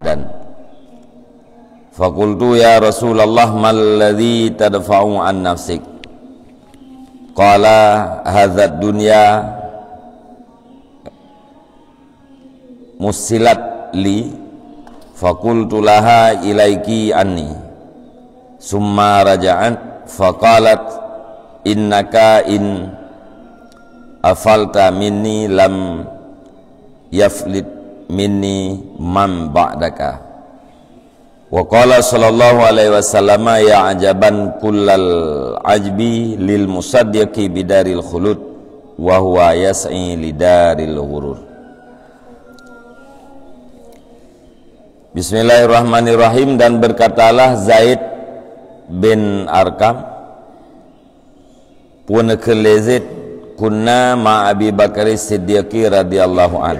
Muhammadan. Faqultu ya Rasulullah mal ladzi tadfa'u an nafsik? Qala hadzal dunya musilat li. Faqultu laha ilaiki anni. Summa raja'an faqalat innaka in afalta minni lam yaflit minni man ba'daka. Wa qala sallallahu alaihi wasallam ya ajaban kullal ajbi lil musaddiqi bidaril khulud wa huwa yas'i lidaril ghurur. Bismillahirrahmanirrahim. Dan berkatalah Zaid bin Arkam punaka Yazid kunna ma Abi Bakar Siddiqi radhiyallahu an,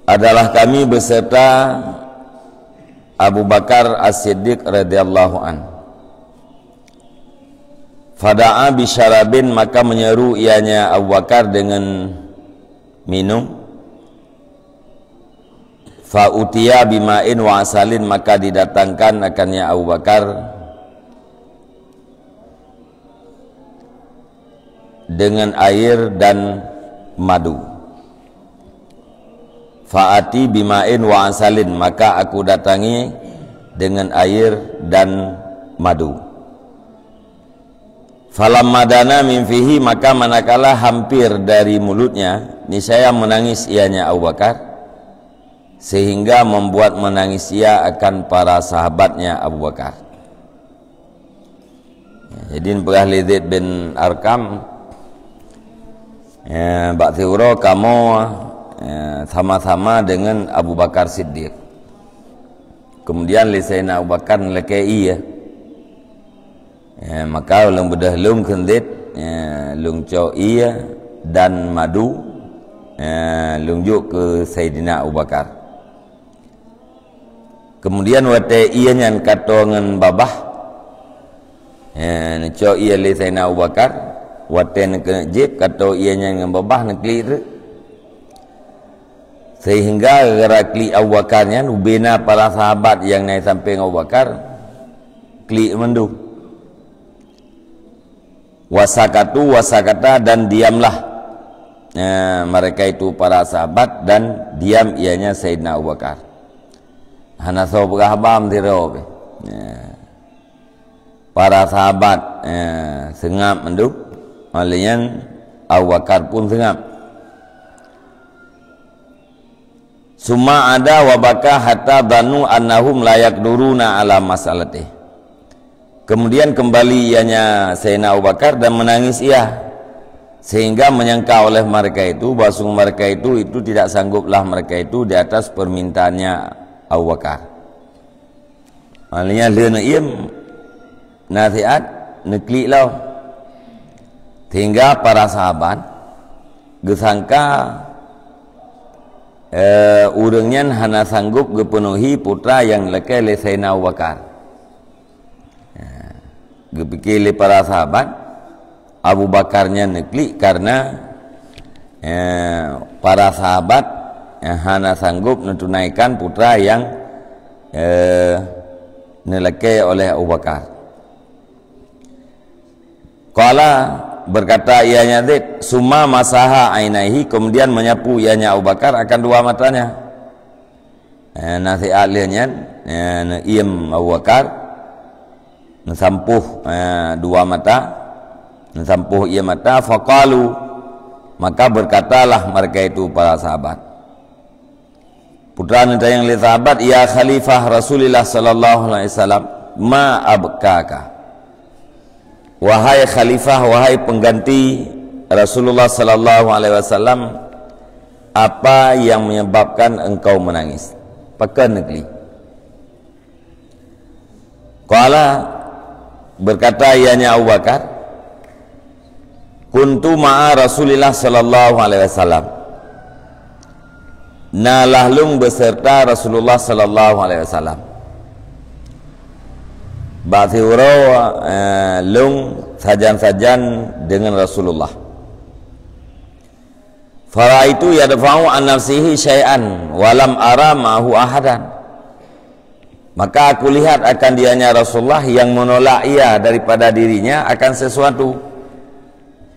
adalah kami beserta Abu Bakar As-Siddiq radhiyallahu an. Fada'a bisyarabin, maka menyeru ianya Abu Bakar dengan minum. Fa'utiya bima'in wa asalin, maka didatangkan akannya Abu Bakar dengan air dan madu. Fa'ati bima'in wa asalin, maka aku datangi dengan air dan madu. Falamma dana min fihi, maka manakala hampir dari mulutnya, niscaya menangis ianya Abu Bakar, sehingga membuat menangis ia akan para sahabatnya Abu Bakar. Jadi pernah Yazid bin Arkam bak thiura kamu sama-sama dengan Abu Bakar Siddiq. Kemudian Sayyidina Abu Bakar nelekai maka ulung bedah lung kendit lung co dan madu lung juk ke Sayyidina Abu Bakar. Kemudian wate nyan kato ngan babah co le Sayyidina Abu Bakar, wate nak jib kato nyan ngan babah nak klir, sehingga gerakli Abu Bakarnya ubena para sahabat yang naik samping Abu Bakar klik mendu wasakata, dan diamlah mereka itu para sahabat, dan diam ianya Sayyidina Abu Bakar. Hana so berhabam tiro para sahabat sengap mendu, malian Abu Bakar pun sengap. Summa ada wabaka hatta danu annahum layak duruna ala masalatih. Kemudian kembali ianya Sayyidina Abu Bakar dan menangis ia, sehingga menyangka oleh mereka itu bahwa mereka itu tidak sangguplah mereka itu di atas permintaannya Abu Bakar. Maknanya lena iem nasihat neklik lau, sehingga para sahabat gesangka urangnya hana sanggup gepenuhi putra yang lekai le Sayyidina Abu Bakar. Gepikir le para sahabat Abu Bakarnya neklik karena para sahabat hana sanggup menunaikan putra yang nelekai oleh Abu Bakar. Qala, berkata ianya Zaid, summa masaha ainaihi, kemudian menyapu ianya Abu Bakar akan dua matanya. Nasihat lianya iem Abu Bakar mensampuh dua mata, mensampuh ia mata. Faqalu, maka berkatalah mereka itu para sahabat, putra nanti yang lihat sahabat, ya khalifah Rasulullah sallallahu alaihi wasallam, ma abkaka, wahai khalifah, wahai pengganti Rasulullah sallallahu alaihi wasallam, apa yang menyebabkan engkau menangis? Pakai negeri. Qala, berkata ianya Abu Bakar, kuntu ma'a Rasulillah sallallahu alaihi wasallam, nalahlung beserta Rasulullah sallallahu alaihi wasallam. Ba'thi lung sajan-sajan dengan Rasulullah. Faraitu yadfa'u an nafsihi syai'an walam ara ma'hu ahadan. Maka aku lihat akan dianya Rasulullah yang menolak ia daripada dirinya akan sesuatu,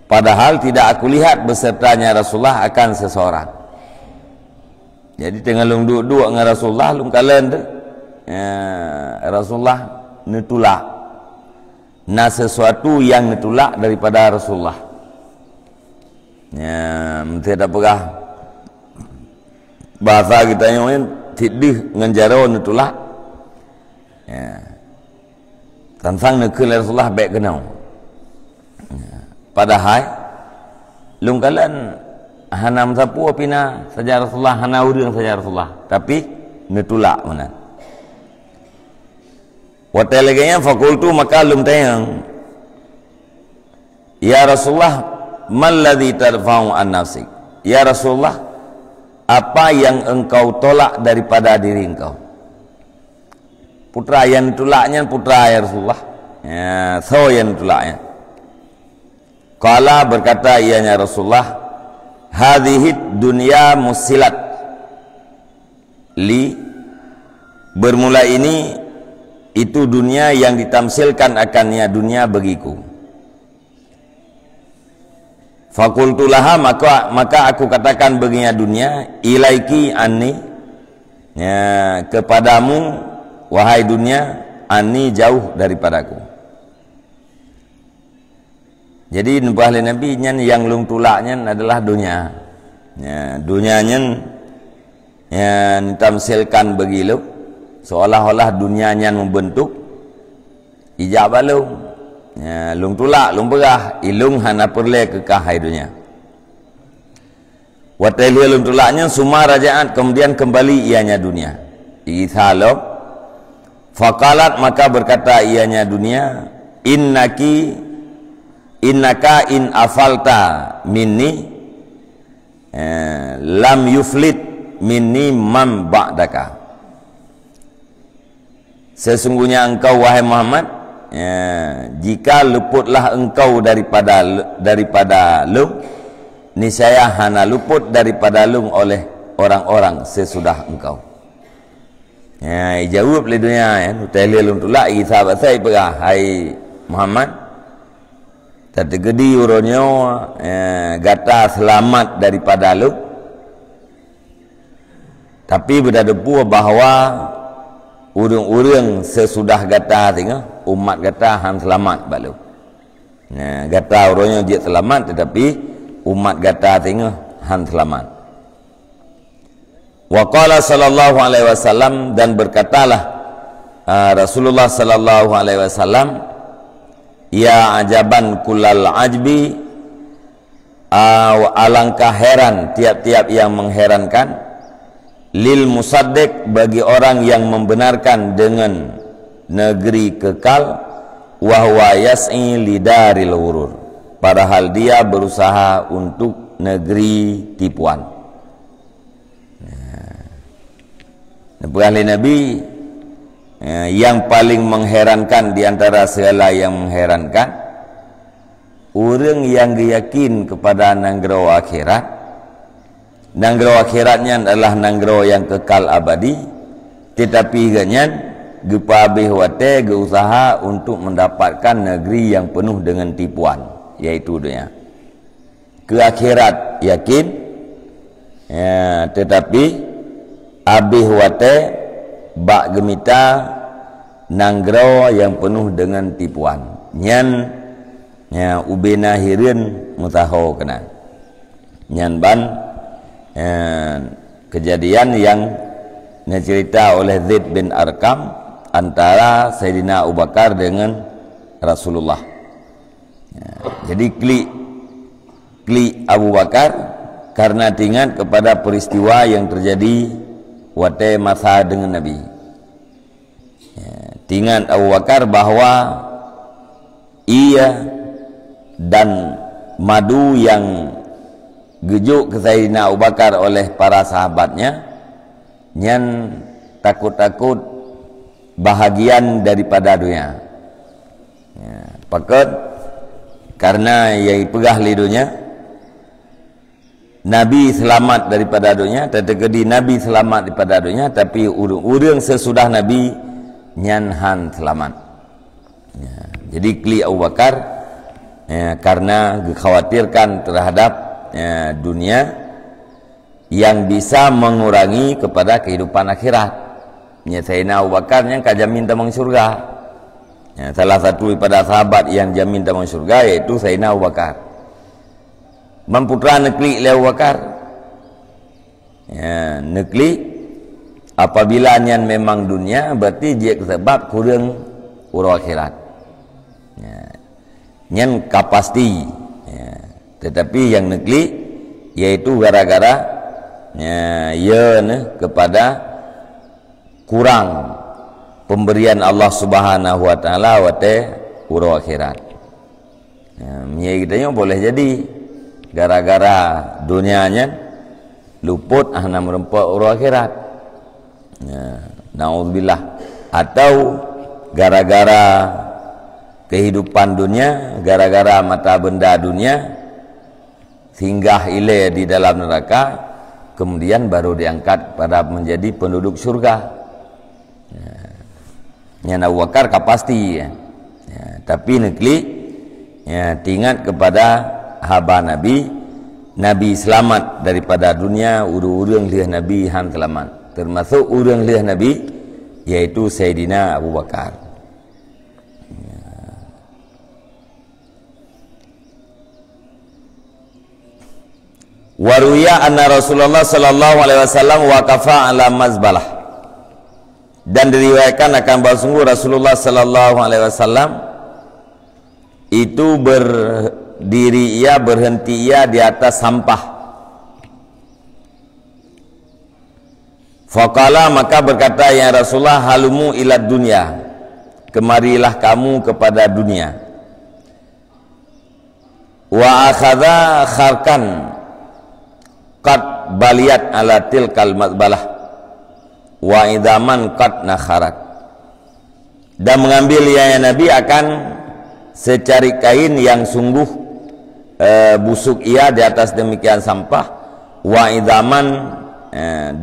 padahal tidak aku lihat besertanya Rasulullah akan seseorang. Jadi tengah lung duduk dengan Rasulullah, lung kalen tu Rasulullah netulak na sesuatu yang netulak daripada Rasulullah. Mesti ada pegah bahasa kita yang tidih dengan jaro netulak. Tantang nekul Rasulullah baik kenau. Padahal lung kalen hanam sapu apina saja Rasulullah, hana urang saja Rasulullah, tapi netulak mana. Watai laganya fakultu, maka lum tayang, ya Rasulullah, malladhi tarfa'u an nafsik. Ya Rasulullah, apa yang engkau tolak daripada diri engkau? Putra yang ditolaknya putra ya Rasulullah. So yang ditolaknya. Qala, berkata ianya Rasulullah, hadhihi dunya musilat li, bermula ini itu dunia yang ditamsilkan akannya dunia bagiku. Fakultulaha, maka aku katakan baginya dunia, ilaiki anni, kepadamu wahai dunia, anni jauh daripadaku. Jadi nubuah Nabi yang lung tulaknya adalah dunia. Dunianya ditamsilkan begitu, seolah-olah dunianya membentuk ijab balung. Lung tulak, lung berah, ilung hana perle kekah dunia. Watailu lung tulaknya summa raja'at, kemudian kembali ianya dunia. Ithalo faqalat, maka berkata ianya dunia, innaka in afalta minni lam yuflit minni mam ba'daka. Sesungguhnya engkau wahai Muhammad, jika luputlah engkau daripada lung, niscaya hana luput daripada lung oleh orang-orang sesudah engkau. Jawab le dunia utai lung tulak sahabat saya perah, hai Muhammad, tergedi uronyo gata selamat daripada lu, tapi berdebu bahawa urang-urang sesudah gata tengah umat gata han selamat balu. Gata uronyo dia selamat, tetapi umat gata tengah han selamat. Wa qala sallallahu alaihi wasallam, dan berkatalah Rasulullah sallallahu alaihi wasallam, ya ajaban kullal ajbi, alangkah heran tiap-tiap yang mengherankan, lil musaddiq, bagi orang yang membenarkan dengan negeri kekal, wahwa yas'i lidaril ghurur, padahal dia berusaha untuk negeri tipuan. Nabi yang paling mengherankan di antara segala yang mengherankan, orang yang yakin kepada nanggro akhirat. Nanggro akhiratnya adalah nanggro yang kekal abadi, tetapi ganyan gepabih wate geusaha untuk mendapatkan negeri yang penuh dengan tipuan, yaitu dunia. Ke akhirat yakin, tetapi abih wate bak gemita nanggro yang penuh dengan tipuan. Nyan ubena hirin mutaho kena. Nyan ban kejadian yang dicerita oleh Zaid bin Arqam antara Sayyidina Abu Bakar dengan Rasulullah. Jadi klik Abu Bakar karena ingat kepada peristiwa yang terjadi wate masa dengan Nabi. Ingat Abu Bakar bahawa ia dan madu yang gejuk ke Sayyidina Abu Bakar oleh para sahabatnya, nyan takut-takut bahagian daripada dunia. Pakat karena yang pegah lidunya Nabi selamat daripada dunia, tetapi Nabi selamat daripada dunia, tapi urang sesudah Nabi nyanhan selamat. Ya, jadi kli Abu Bakar karena dikhawatirkan terhadap dunia yang bisa mengurangi kepada kehidupan akhirat. Ya, Sayyidina Abu Bakar yang kajamin tamang surga. Ya, salah satu daripada sahabat yang jamin tamang surga yaitu Sayyidina Abu Bakar. Memputra nekli oleh Abu Bakar. Ya, nekli apabila nyan memang dunia berarti dia sebab kurang urang akhirat. Ya, nyan kapasti. Ya, tetapi yang nekli yaitu gara-gara kepada kurang pemberian Allah Subhanahu wa taala wate urang akhirat. Ya, kita boleh jadi gara-gara dunianya luput ahna merempak urang akhirat. Ya, naudzubillah. Atau gara-gara kehidupan dunia, gara-gara mata benda dunia singgah ile di dalam neraka, kemudian baru diangkat pada menjadi penduduk surga. Ya, Abu Bakar pasti ya. Ya, tapi nekli ya tingat kepada haba Nabi selamat daripada dunia, urang liah Nabi han selamat, termasuk urang liah Nabi yaitu Sayyidina Abu Bakar. Waruya anna Rasulullah sallallahu alaihi wasallam waqafa ala mazbalah, dan diriwayatkan akan bahawa sungguh Rasulullah sallallahu alaihi wasallam itu berhenti di atas sampah. Faqala, maka berkata ya Rasulullah, halumu ila dunya, kemarilah kamu kepada dunia. Wa akhadha kharkan qad baliyat ala tilkal mazbalah wa idaman qad nakharat, dan mengambil ya Nabi akan secari kain yang sungguh busuk ia di atas demikian sampah, wa idaman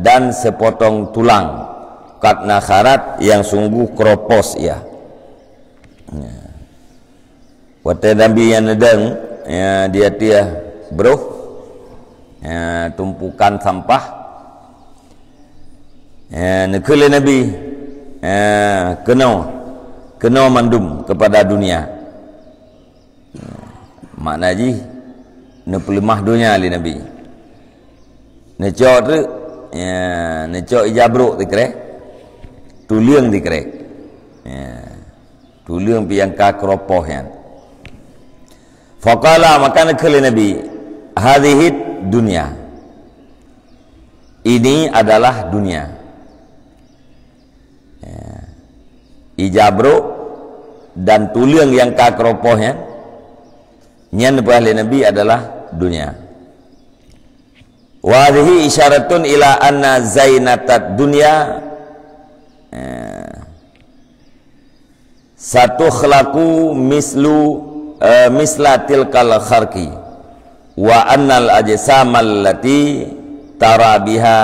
dan sepotong tulang, qad nakharat yang sungguh kropos ia. Wate Nabi yang nedeng dia bro tumpukan sampah nekele Nabi kena mandum kepada dunia. Makna ji ne pelemah dunia li Nabi. Ne cok tu ne cok ijabruk dikrek. Tuliang dikrek. Tuliang piangka keropoh yan. Faqala, maka nekele Nabi, hadhihi dunia, ini adalah dunia. Ijabruk dan tuliang yang ka keropohnya nyan bahli Nabi adalah dunia. Wa hadhihi isyaratun ila anna zainatad dunya satu khalaqu misla tilkal kharqi wa annal ajsamal lati tara biha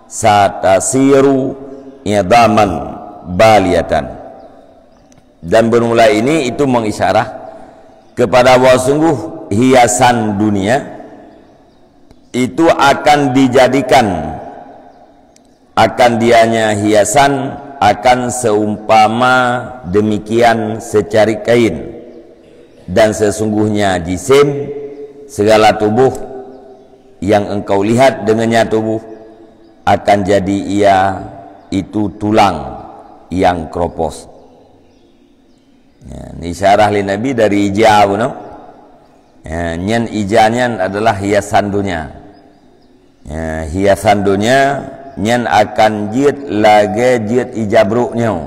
satasiru idaman baliyatan. Dan bermula ini itu mengisyarah kepada bahwa sungguh hiasan dunia itu akan dijadikan, akan dianya hiasan akan seumpama demikian secari kain, dan sesungguhnya jisim segala tubuh yang engkau lihat dengannya tubuh akan jadi ia itu tulang yang kropos. Ini syarah li Nabi dari ijab no? Nyan ijanyan adalah hiasan dunia. Hiasan dunia nyan akan jid lagi jid ijabruknya.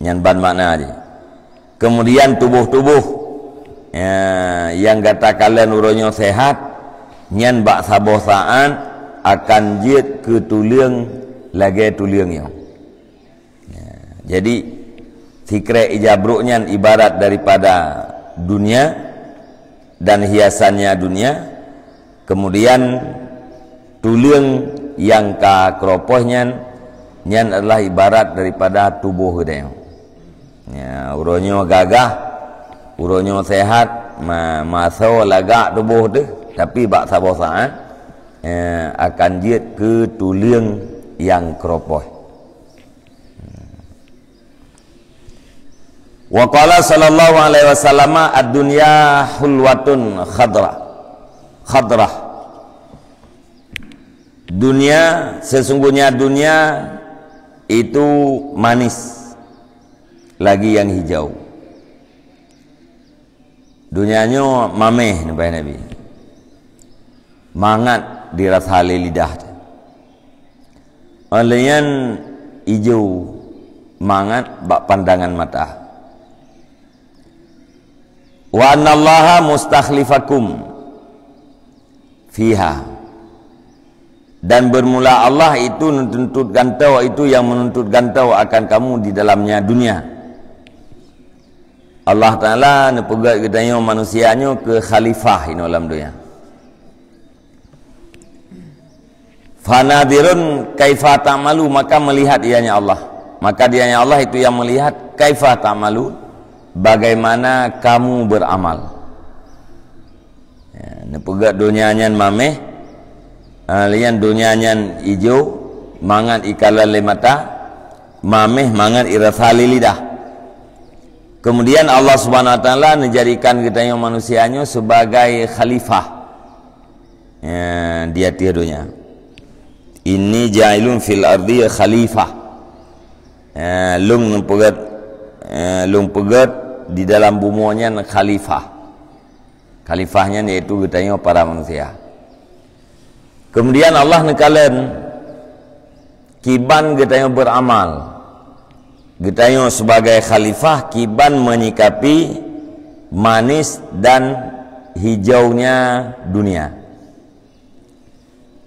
Nyan ban makna aja. Kemudian tubuh-tubuh yang kata kalian uronyo sehat, nyan bak sabosaan akan jid ke tuliang lagi tuliangnya. Jadi fikre ijabruknya ibarat daripada dunia dan hiasannya dunia, Kemudian tulang yang ka keropohnya nyan adalah ibarat daripada tubuh dia. Ya, uronyo gagah, uronyo sehat, masau lagak tubuh tu, tapi bak sabar saat akan jiat ke tulang yang keropoh. Wa qala sallallahu alaihi wasallam ad-dunya hulwatun khadrah. Dunia, sesungguhnya dunia itu manis lagi yang hijau. Dunianya mameh Nabi. Mangat dirasa lidah. Alian hijau mangat bak pandangan mata. Wa annallaha mustakhlifakum fiha, dan bermula Allah itu menuntut gantau, itu yang menuntut gantau akan kamu di dalamnya dunia. Allah Ta'ala nepegat katanya manusianya ke khalifah ini dalam dunia. Fanadirun kaifa ta'malu, maka melihat ianya Allah, maka dianya Allah itu yang melihat kaifa ta'malu, bagaimana kamu beramal. Ya, nepegat dunianya mameh, lian dunianya hijau, mangan ikalan le mata, mameh mangan irasali lidah. Kemudian Allah Subhanahu wa taala menjadikan kita yang manusianya sebagai khalifah. Ya, dia tirunya. Inni ja'ilun fil ardi khalifah. Ya, lung pegat di dalam buminya khalifah. Khalifahnya yaitu kita para manusia. Kemudian Allah nekalan kiban kita beramal. Kita sebagai khalifah kiban menyikapi manis dan hijaunya dunia.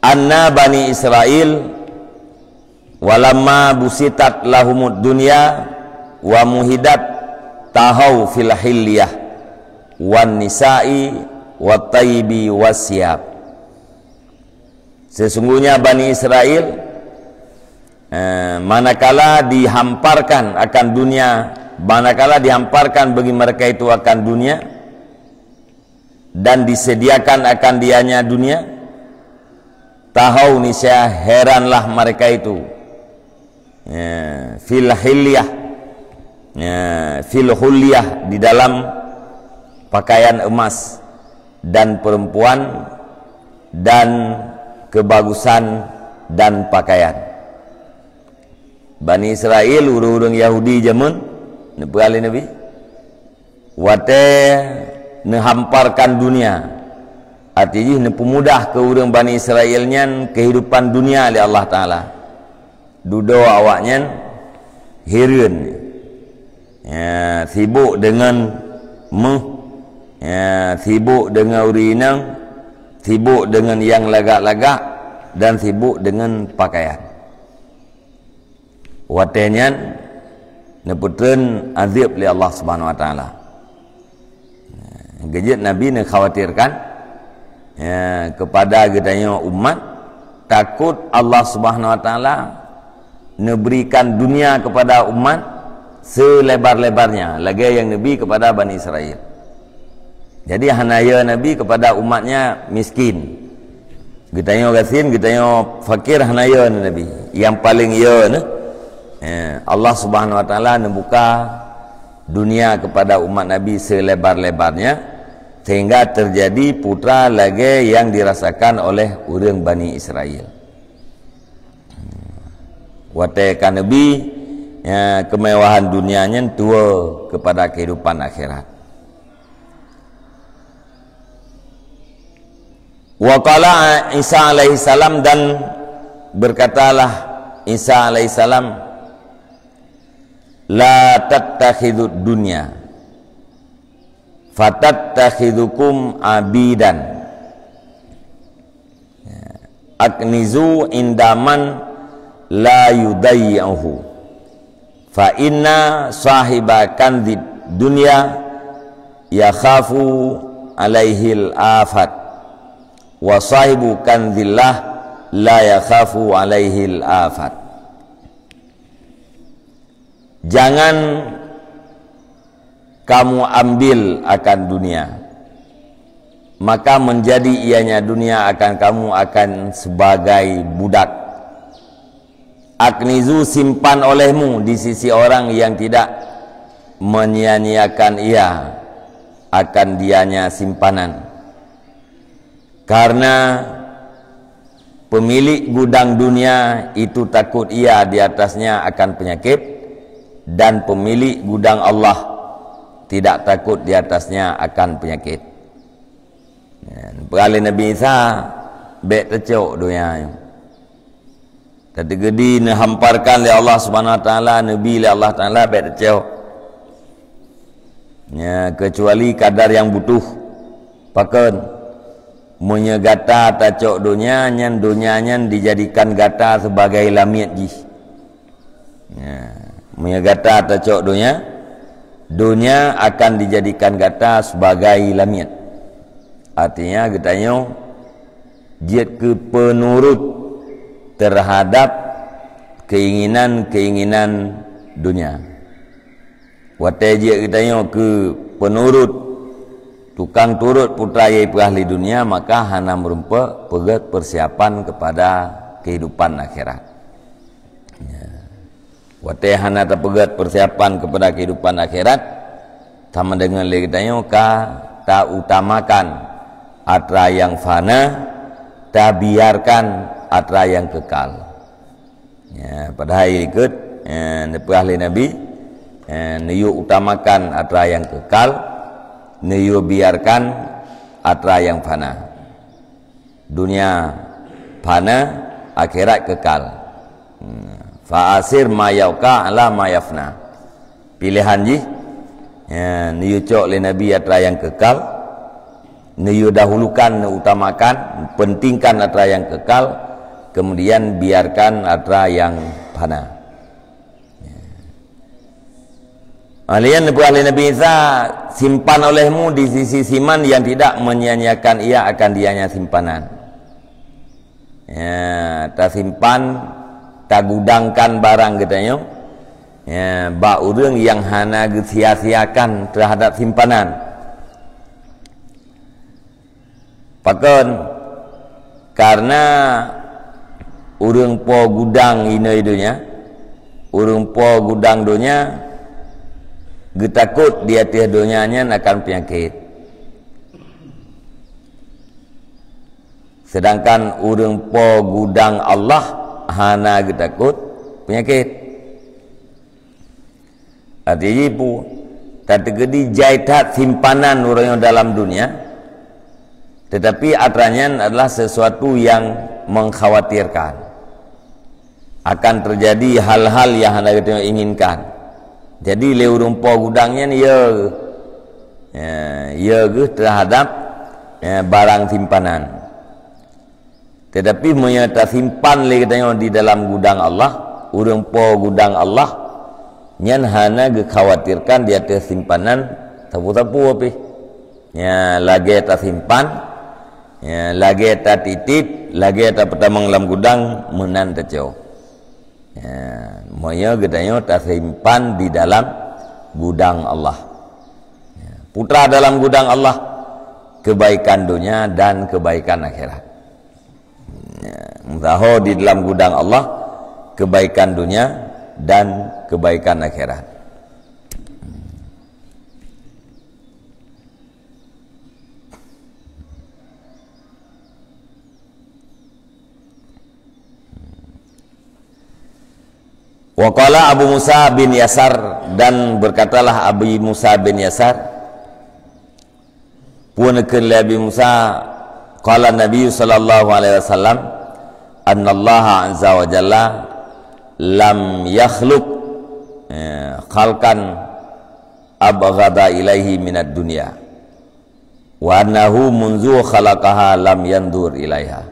Anna bani Israel walamma busitat lahumud dunya wa muhidat tahau fil hilyah wan nisa'i wat tayyibi wasyab. Sesungguhnya Bani Israel manakala dihamparkan akan dunia, manakala dihamparkan bagi mereka itu akan dunia dan disediakan akan dianya dunia, tahau nisya heranlah mereka itu fil hilyah, fil hulyah, di dalam pakaian emas dan perempuan dan kebagusan dan pakaian. Bani Israel urang-urang Yahudi zaman nepali Nabi wate nehamparkan dunia, artinya nepemudah ke urang Bani Israelnya kehidupan dunia oleh Allah Ta'ala. Dudo awaknya hirun, ya, sibuk dengan ya, sibuk dengan urinang, sibuk dengan yang lagak-lagak, dan sibuk dengan pakaian. Watenya neputun azab li Allah Subhanahu wa taala. Gejat Nabi ne khawatirkan ya, kepada gedanya umat, takut Allah Subhanahu wa taala neberikan dunia kepada umat selebar-lebarnya lagi yang Nabi kepada Bani Israel. Jadi hanaya Nabi kepada umatnya miskin. Gedanya gasin, gedanya fakir, hanaya Nabi. Yang paling ya Allah Subhanahu wa taala membuka dunia kepada umat Nabi selebar-lebarnya sehingga terjadi putra lagi yang dirasakan oleh orang Bani Israel. Watekan Nabi ya, kemewahan dunianya tua kepada kehidupan akhirat. Wa qala Isa alaihi salam, dan berkatalah Isa alaihi salam, la tattakhidud dunya fatattakhidukum abidan aknizu indaman la yudayyahu fa inna sahiba kanzid dunya yakhafu alaihil afat wa sahibu kanzillah la yakhafu alaihi al-afat. Jangan kamu ambil akan dunia, maka menjadi ianya dunia akan kamu akan sebagai budak. Aknizu, simpan olehmu di sisi orang yang tidak menyia-nyiakan ia akan dianya simpanan. Karena pemilik gudang dunia itu takut ia di atasnya akan penyakit, dan pemilik gudang Allah tidak takut di atasnya akan penyakit. Perali Nabi Isa bek tercok dunia. Tadi gedi hamparkan oleh Allah Subhanahu Wa Taala, Nabi oleh Allah Taala bek tercok. Ya, kecuali kadar yang butuh pakan menyegata tacok dunia nyan dijadikan gata sebagai lamiat ji. Ya, menyegata tacok dunia akan dijadikan gata sebagai lamiat. Artinya katanya dia ke penurut terhadap keinginan dunia. Watai dia katanya ke penurut tukang turut putra yai ahli dunia, maka hana merumpa pegat persiapan kepada kehidupan akhirat. Ya. Watai hana terpegat persiapan kepada kehidupan akhirat, sama dengan lagi katanya tak utamakan atra yang fana, tak biarkan atra yang kekal. Ya, pada hari ikut ahli Nabi niu utamakan atra yang kekal, niu biarkan atra yang fana. Dunia fana, akhirat kekal. Fa'asir ma yauka ala ma yafna. Pilihan ji niu cok le Nabi atra yang kekal, niu dahulukan, utamakan, pentingkan atra yang kekal, kemudian biarkan atra yang fana. Alian ahli Nabi Isa, simpan olehmu di sisi siman yang tidak menyia-nyiakan ia akan dianya simpanan. Ya, tak simpan, tak gudangkan barang katanya. Ya, ba urang yang hana sia-siakan terhadap simpanan. Pakon karena urang po gudang ina idunya, urang po gudang dunia, getakut di atas dunianya akan penyakit. Sedangkan urang po gudang Allah hana getakut penyakit. Artinya ibu tak terjadi jaitat simpanan orang yang dalam dunia, tetapi atranya adalah sesuatu yang mengkhawatirkan akan terjadi hal-hal yang anda inginkan. Jadi leurung po gudangnya ni ya terhadap barang simpanan. Tetapi menyata simpan le katanya di dalam gudang Allah, urang po gudang Allah, nyan hana khawatirkan di atas simpanan tapu-tapu api. Ya lagi ta simpan, ya lagi ta titip, lagi ta pertamang dalam gudang menan tecau. Ya, moyo katanya tersimpan di dalam gudang Allah. Ya, putra dalam gudang Allah, kebaikan dunia dan kebaikan akhirat. Ya, mutaho di dalam gudang Allah, kebaikan dunia dan kebaikan akhirat. Waqala Abu Musa bin Yasar, dan berkatalah Abu Musa bin Yasar, punakan Abi Musa, qala Nabi sallallahu alaihi wasallam, annallaha azza wa jalla lam yakhluq khalqan abghada ilaihi minad dunya wa annahu munzu khalaqaha lam yandur ilaiha.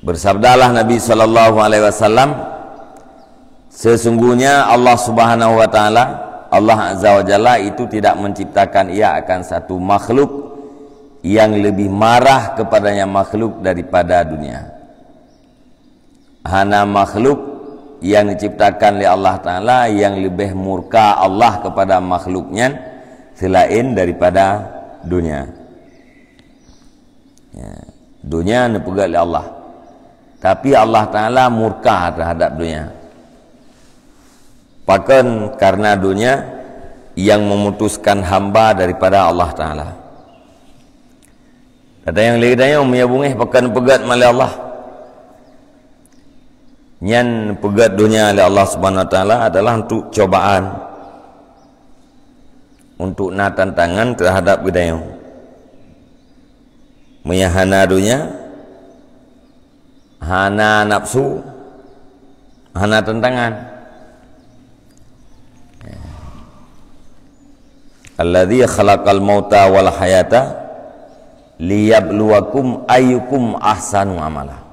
Bersabdalah Nabi sallallahu alaihi wasallam, sesungguhnya Allah Subhanahu wa taala, Allah Azza wa Jalla itu tidak menciptakan ia akan satu makhluk yang lebih marah kepadanya makhluk daripada dunia. Hana makhluk yang diciptakan oleh Allah Ta'ala yang lebih murka Allah kepada makhluknya selain daripada dunia. Ya, dunia dipegang oleh Allah, tapi Allah Ta'ala murka terhadap dunia. Bahkan karena dunia yang memutuskan hamba daripada Allah Ta'ala. Ada yang lainnya menyambungih bahkan pegat oleh Allah. Yang pegat dunia oleh Allah Subhanahu Wa Ta'ala adalah untuk cobaan, untuk nak tantangan terhadap budaya. Menyahana dunia, hana nafsu, hana tantangan. Alladzi khalaqal mauta wal hayata liyabluwakum ayyukum ahsanu amala.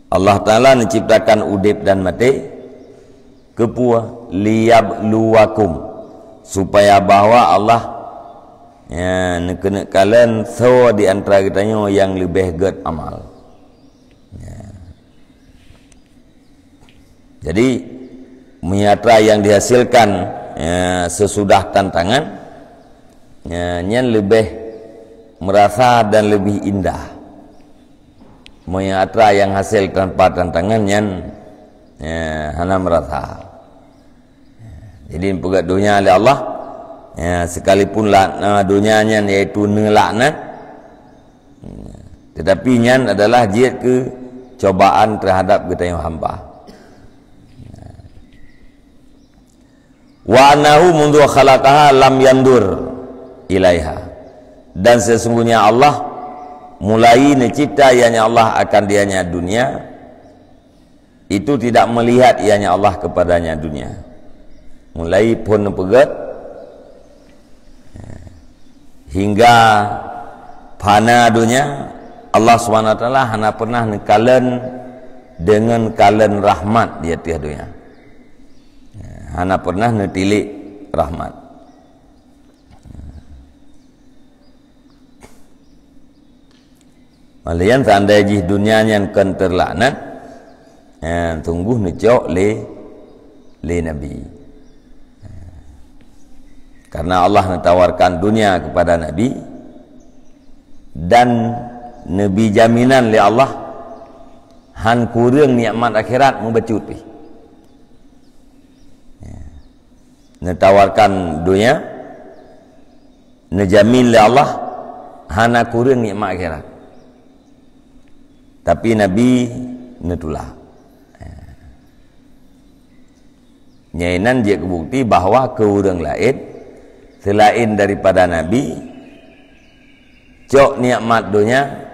Allah Ta'ala menciptakan udip dan mati kepua liyabluwakum, supaya bahwa Allah kena kalian so di antara kitanya yang lebih ged amal. Jadi menyatra yang dihasilkan sesudah tantangan yang lebih merasa dan lebih indah. Menyatra yang hasil tanpa tantangan yang hana merasa. Jadi pegat dunia oleh Allah, sekalipun dunianya yaitu nelaknat, tetapi nyan adalah jihad ke cobaan terhadap kita yang hamba. Wa annahu mundu khalaqaha lam yandur ilaiha, dan sesungguhnya Allah mulai mencipta ianya Allah akan dianya dunia itu tidak melihat ianya Allah kepadanya dunia. Mulai pun pegat hingga pana dunia, Allah SWT hanya pernah nekalen dengan kalen rahmat di atas dunia. Hanya pernah netilik rahmat. Malian tanda jih dunia yang kan terlaknat, tunggu necok le Nabi. Karena Allah menawarkan dunia kepada Nabi, dan Nabi jaminan le Allah han kurang nikmat akhirat membecut pi. Netawarkan dunia, nejamin le Allah hana kurang nikmat akhirat. Tapi Nabi netulah. Nyainan dia kebukti bahawa ke orang lain selain daripada Nabi cok nikmat dunia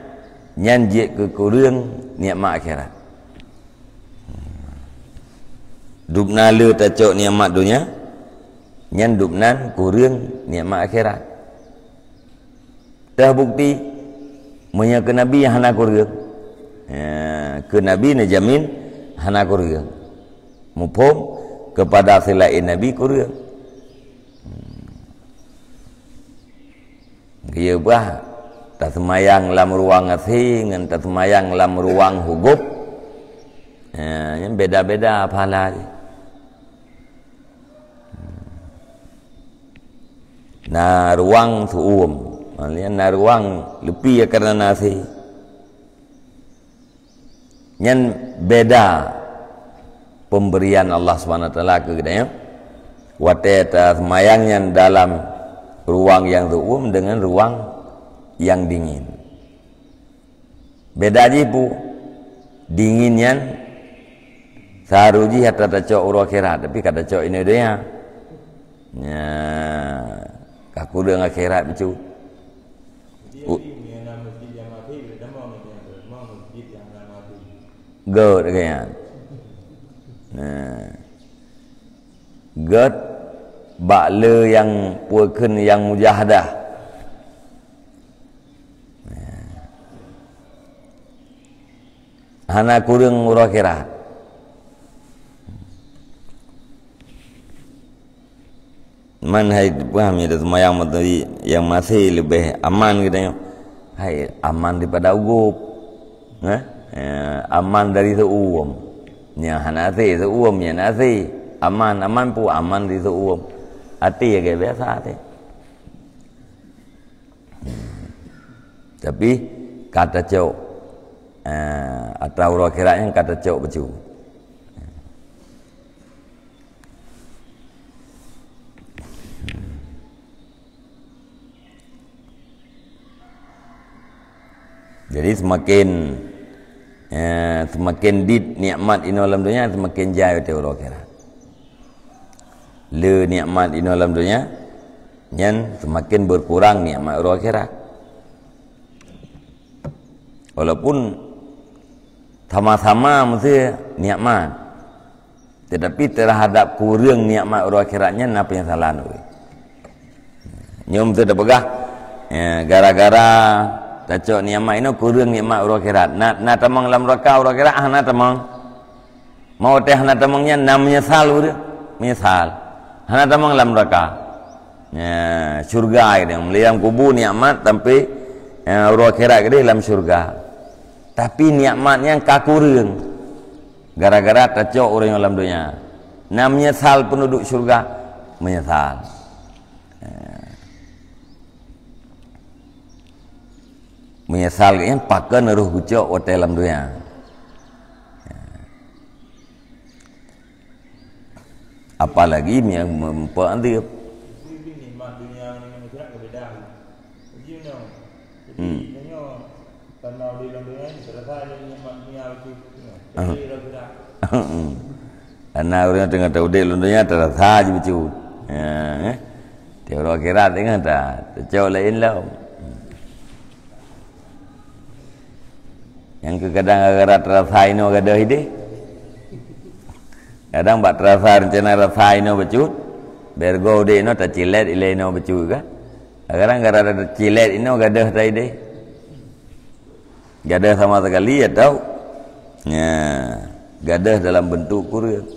nyan dia ke kurang nikmat akhirat. Dupna le ta cok nikmat dunia nyan dupnan kurang nikmat akhirat. Dah bukti munya ke Nabi yang hana kurang. Ke Nabi najamin hana kurang, mupom kepada selain Nabi kurang. Dia bah tak semayang lam ruang asing dan tak semayang lam ruang hukum, yang beda-beda pahala. Na ruang suum, na ruang lebih karena nasi. Yang beda pemberian Allah SWT ke kita, wateta semayangnya dalam ruang yang umum dengan ruang yang dingin. Beda aja bu, dinginnya saruji hatta tacok urut akhirat, tapi kata cok ini dia, kaku dengan akhirat bicu. God kaya. God bakle yang puaken yang mujahadah. Hana kurang urang akhirat. Man hai paham ya semayang tadi yang masih lebih aman katanya. Hai aman daripada ugup. Aman dari seuam. Nya hanasi seuam nya nasi. Aman pun aman dari seuam. Hati ya kayak biasa hati. Tapi kata cok atau orang kiranya kata cok becu. Jadi semakin nikmat ini dalam dunia semakin jaya te orang kira. Le nikmat ini dalam dunia yang semakin berkurang nikmat orang kira. Walaupun sama-sama mesti nikmat, tetapi terhadap kurang nikmat orang akhiratnya apa yang salah tu? Nyom tu dah pegah, gara-gara tacok nikmat ini kurang nikmat orang akhirat. Nak tamang dalam neraka orang akhirat, nak tamang mau teh nak tamangnya nam menyesal dia, menyesal. Nak tamang dalam neraka, syurga ini melihat kubur nikmat sampai orang akhirat ke dalam syurga. Tapi nikmatnya kakurang gara-gara tacok orang yang dalam dunia. Nah menyesal penduduk syurga, menyesal. Menyesal kan pakai ruh gucok hotel dalam dunia. Apalagi yang memperantip. Karena orang tengah tahu dia lundunya terasa je becut. Dia orang kira tengah tak jauh lain lah. Yang kadang agak terasa ini agak dah ide. Kadang bak terasa rencana rasa ini becut. Bergo dia no tak cilet ilai no becut kan. Kadang agak cilet ini agak dah tak ide. Gadah sama sekali atau gadah dalam bentuk kurang.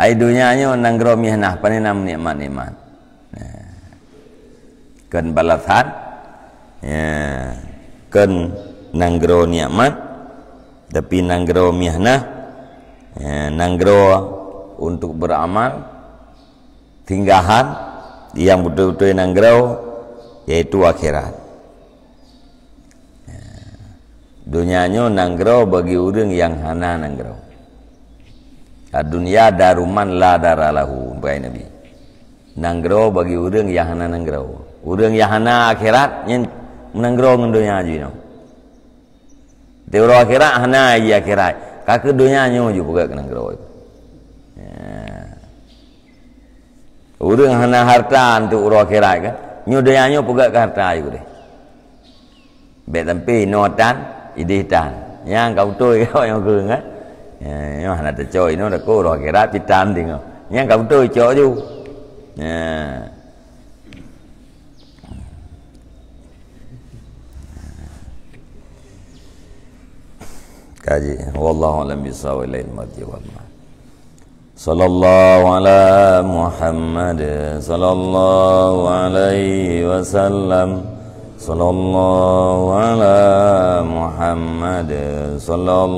Ai dunianya nanggro mihnah paninam nikmat-nikmat. Kan balasan kan nanggro nikmat tapi nanggro mihnah nanggro untuk beramal tinggahan yang betul-betul nanggro yaitu akhirat. Dunianya nanggro bagi orang yang hana nanggro. Dunia daruman la daralahu baik Nabi. Nanggro bagi orang yang hana nanggro. Orang yang hana akhirat yang nanggro dengan dunia aja no. Teori akhirat hana aja akhirat. Kakek dunianya juga bukan nanggro. Orang hana harta untuk orang akhirat kan. Nyudayanya pegak ke harta juga deh. Bet tempi notan iditan. Yang kau tu kau yang kau kan. Yang hana tercoy no dak orang akhirat pitan tengok. Yang kau tu cok ju. Kaji wallahu alam bisawab lain marji wal ma. Sallallahu ala Muhammad sallallahu alaihi wasallam. Sallallahu ala Muhammad sallallahu